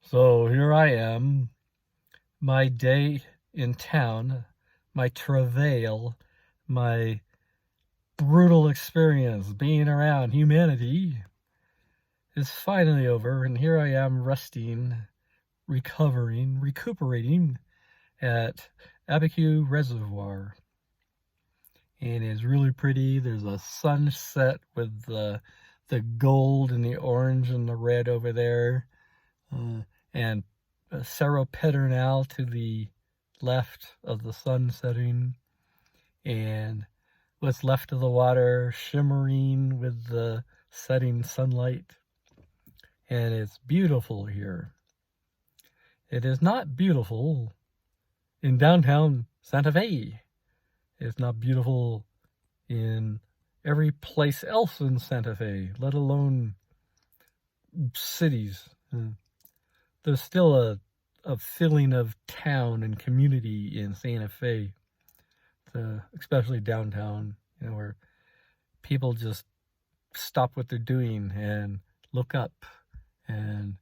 So here I am, my day in town, my travail, my brutal experience being around humanity is finally over, and here I am resting, recuperating at Abacu Reservoir. And it's really pretty. There's a sunset with the gold and the orange and the red over there. And Cerro Pedernal to the left of the sun setting, and what's left of the water shimmering with the setting sunlight. And it's beautiful here. It is not beautiful in downtown Santa Fe. It's not beautiful in every place else in Santa Fe, let alone cities. There's still a feeling of town and community in Santa Fe, especially downtown, where people just stop what they're doing and look up and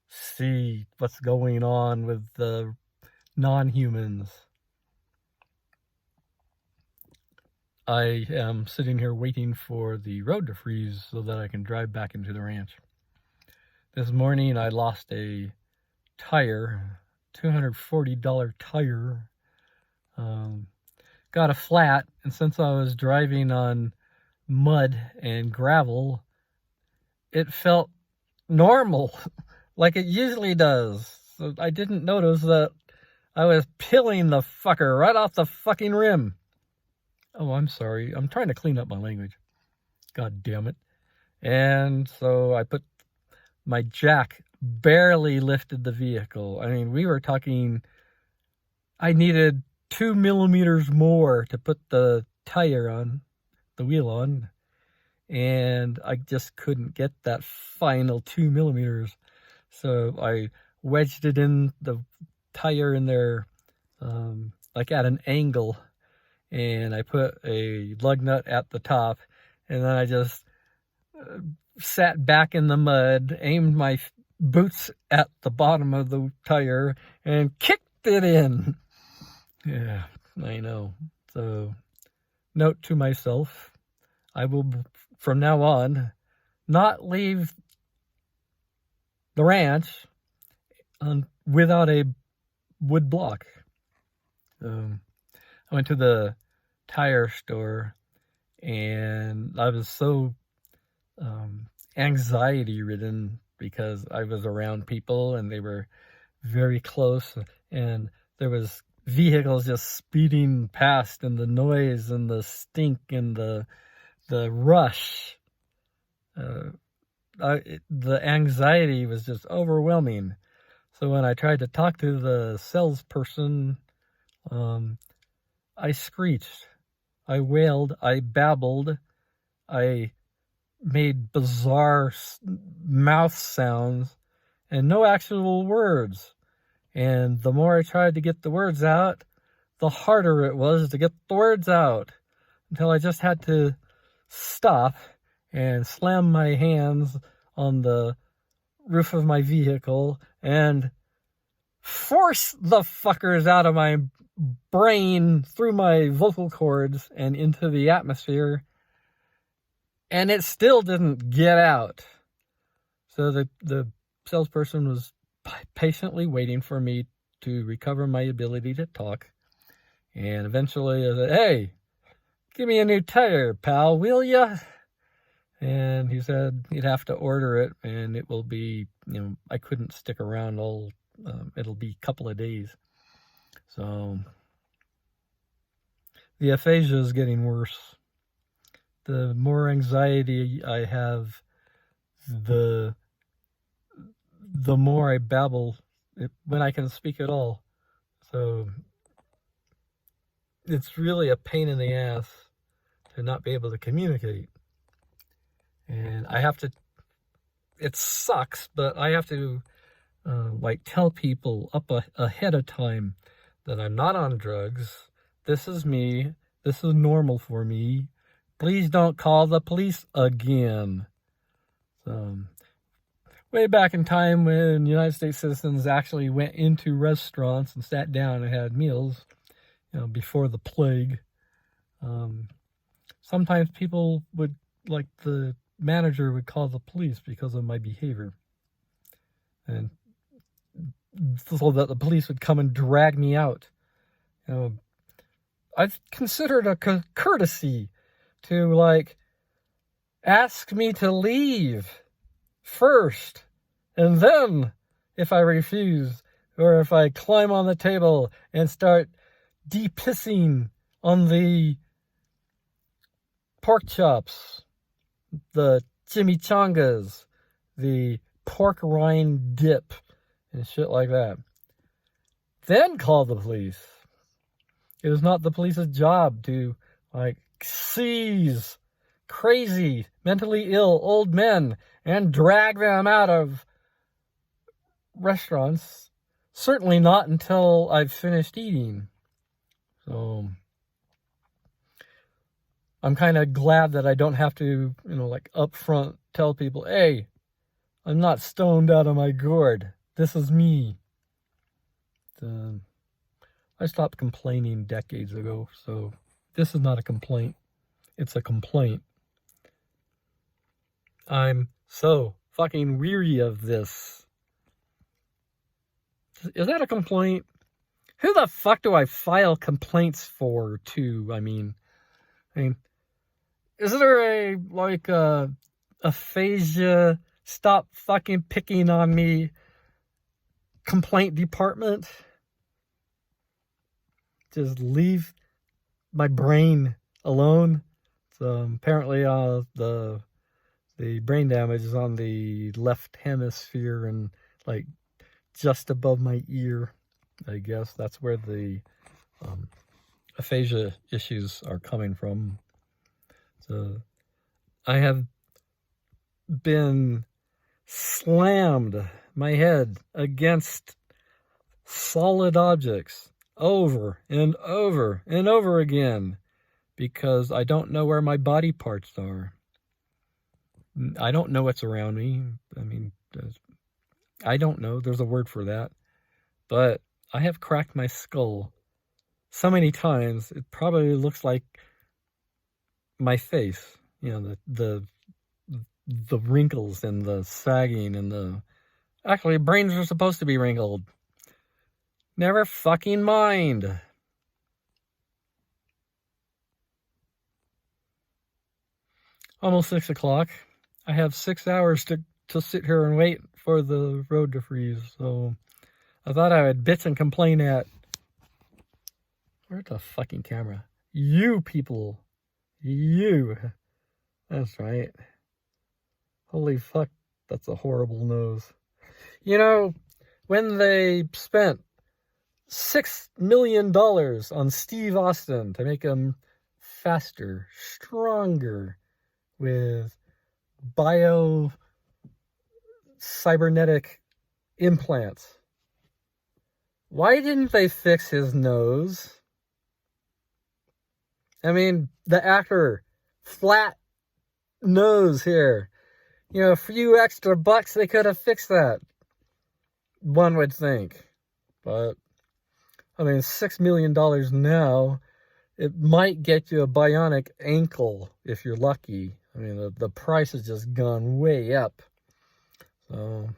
see what's going on with the non-humans. I am sitting here waiting for the road to freeze so that I can drive back into the ranch. This morning I lost a tire, $240 tire. Got a flat, and since I was driving on mud and gravel, it felt normal, like it usually does. So I didn't notice that I was peeling the fucker right off the fucking rim. Oh, I'm sorry. I'm trying to clean up my language. God damn it. And so I put my jack barely lifted the vehicle. I mean, we were talking, I needed 2 millimeters more to put the tire on, the wheel on, and I just couldn't get that final 2 millimeters. So I wedged it in the tire in there, like at an angle, and I put a lug nut at the top, and then I just sat back in the mud, aimed my boots at the bottom of the tire, and kicked it in. Yeah, I know. So, note to myself, I will, from now on, not leave the ranch without a wood block. I went to the tire store, and I was so anxiety-ridden because I was around people, and they were very close, and there was vehicles just speeding past, and the noise and the stink and the rush. The anxiety was just overwhelming. So when I tried to talk to the salesperson, I screeched, I wailed, I babbled, I made bizarre mouth sounds and no actual words. And the more I tried to get the words out, the harder it was to get the words out, until I just had to stop and slam my hands on the roof of my vehicle and force the fuckers out of my brain through my vocal cords and into the atmosphere. And it still didn't get out. So the salesperson was patiently waiting for me to recover my ability to talk. And eventually I said, "Hey, give me a new tire, pal, will ya?" And he said he'd have to order it, and it will be, I couldn't stick around it'll be a couple of days. So the aphasia is getting worse. The more anxiety I have, the more I babble when I can speak at all. So it's really a pain in the ass to not be able to communicate. And I have to, it sucks, but I have to tell people up ahead of time that I'm not on drugs. This is me. This is normal for me. Please don't call the police again. way back in time when United States citizens actually went into restaurants and sat down and had meals, before the plague. Sometimes people would, like the manager would call the police because of my behavior. And so that the police would come and drag me out. I've considered a courtesy to, ask me to leave first. And then, if I refuse, or if I climb on the table and start de-pissing on the pork chops, the chimichangas, the pork rind dip, and shit like that, then call the police. It is not the police's job to, seize crazy, mentally ill old men and drag them out of restaurants. Certainly not until I've finished eating. So I'm kind of glad that I don't have to, up front tell people, hey, I'm not stoned out of my gourd. This is me. I stopped complaining decades ago, so this is not a complaint. It's a complaint. I'm so fucking weary of this. Is that a complaint? Who the fuck do I file complaints for, too? I mean, is there a aphasia, stop fucking picking on me complaint department? Just leave my brain alone. So apparently the brain damage is on the left hemisphere and just above my ear. I guess that's where the aphasia issues are coming from. So I have been slammed my head against solid objects over and over and over again because I don't know where my body parts are. I don't know what's around me. I mean, I don't know. There's a word for that. But I have cracked my skull so many times, it probably looks like my face. The wrinkles and the sagging and the... Actually, brains are supposed to be wrinkled. Never fucking mind. Almost 6 o'clock. I have 6 hours to sit here and wait for the road to freeze, so I thought I would bitch and complain at... Where's the fucking camera? You people. You. That's right. Holy fuck, that's a horrible nose. When they spent $6 million on Steve Austin to make him faster, stronger, with cybernetic implants, why didn't they fix his nose? I mean, the actor, flat nose here. A few extra bucks, they could have fixed that. One would think. But, $6 million now, it might get you a bionic ankle if you're lucky. The price has just gone way up. So,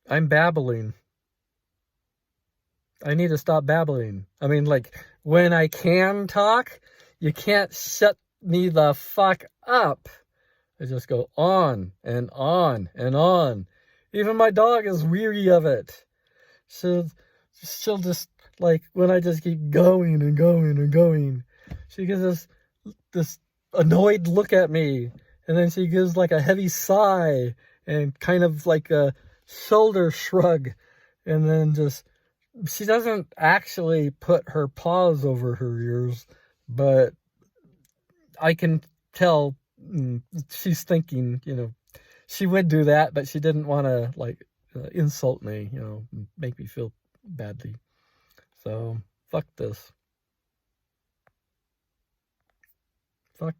I'm babbling. I need to stop babbling. When I can talk, you can't shut me the fuck up. I just go on and on and on. Even my dog is weary of it. She'll just, when I just keep going and going and going, she gives this annoyed look at me. And then she gives a heavy sigh and kind of a shoulder shrug. And then she doesn't actually put her paws over her ears, but I can tell she's thinking, she would do that, but she didn't want to insult me, make me feel badly. So fuck this. Fuck